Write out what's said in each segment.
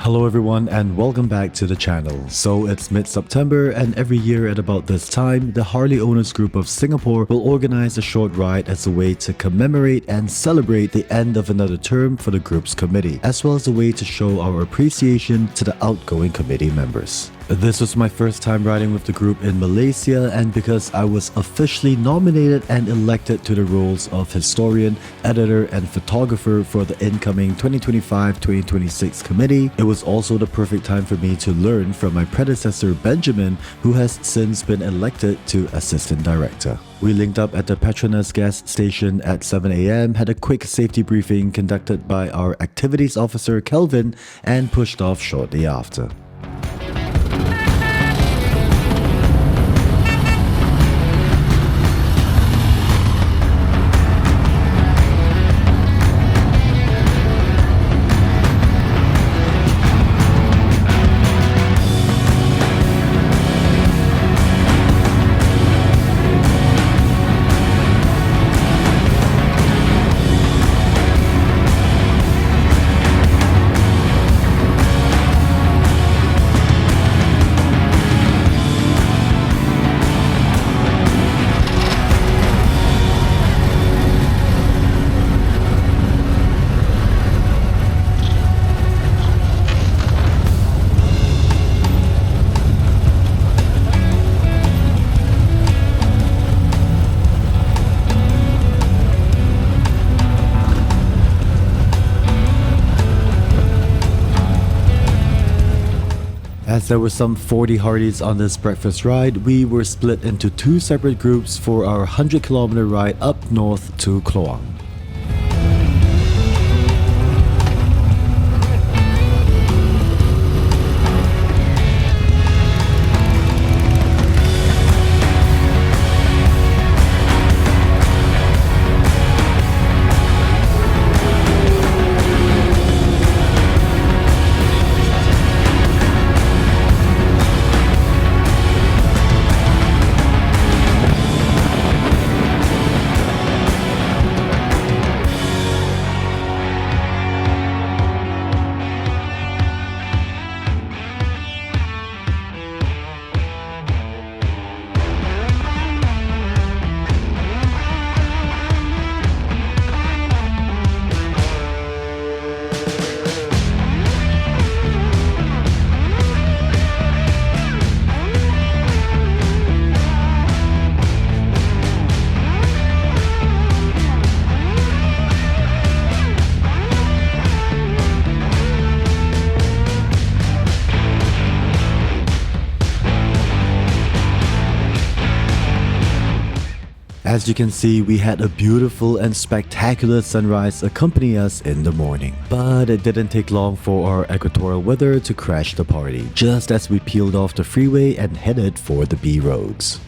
Hello everyone and welcome back to the channel. So it's mid-September and every year at about this time, the Harley Owners Group of Singapore will organize a short ride as a way to commemorate and celebrate the end of another term for the group's committee, as well as a way to show our appreciation to the outgoing committee members. This was my first time riding with the group in Malaysia, and because I was officially nominated and elected to the roles of historian, editor, and photographer for the incoming 2025-2026 committee, it was also the perfect time for me to learn from my predecessor Benjamin, who has since been elected to assistant director. We linked up at the Petronas gas station at 7 AM, had a quick safety briefing conducted by our activities officer Kelvin, and pushed off shortly after. As there were some 40 Harleys on this breakfast ride, we were split into two separate groups for our 100-kilometer ride up north to Kluang. As you can see, we had a beautiful and spectacular sunrise accompany us in the morning. But it didn't take long for our equatorial weather to crash the party, just as we peeled off the freeway and headed for the B roads.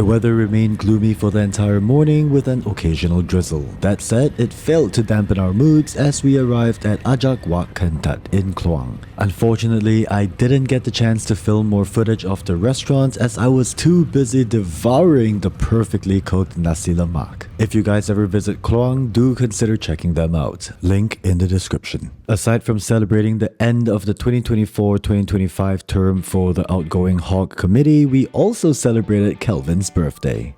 weather remained gloomy for the entire morning with an occasional drizzle. That said, it failed to dampen our moods as we arrived at Ajak Wak Kentat in Kluang. Unfortunately, I didn't get the chance to film more footage of the restaurant as I was too busy devouring the perfectly cooked nasi lemak. If you guys ever visit Kluang, do consider checking them out. Link in the description. Aside from celebrating the end of the 2024-2025 term for the outgoing Hawk Committee, we also celebrated Kelvin's birthday.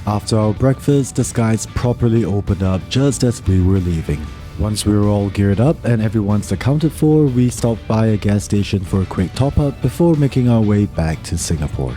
After our breakfast, the skies properly opened up just as we were leaving. Once we were all geared up and everyone's accounted for, we stopped by a gas station for a quick top-up before making our way back to Singapore.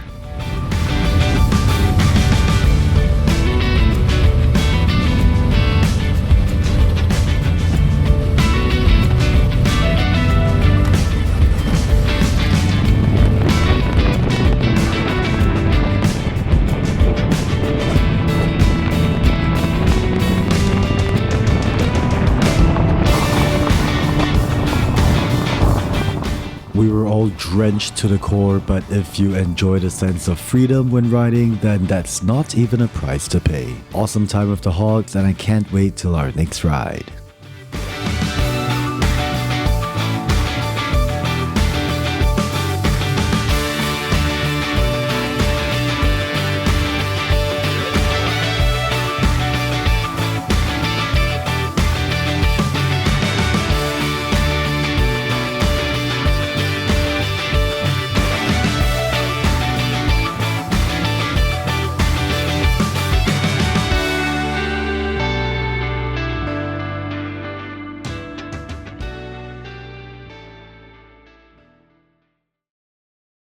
We were all drenched to the core, but if you enjoy the sense of freedom when riding, then that's not even a price to pay. Awesome time with the Hogs, and I can't wait till our next ride.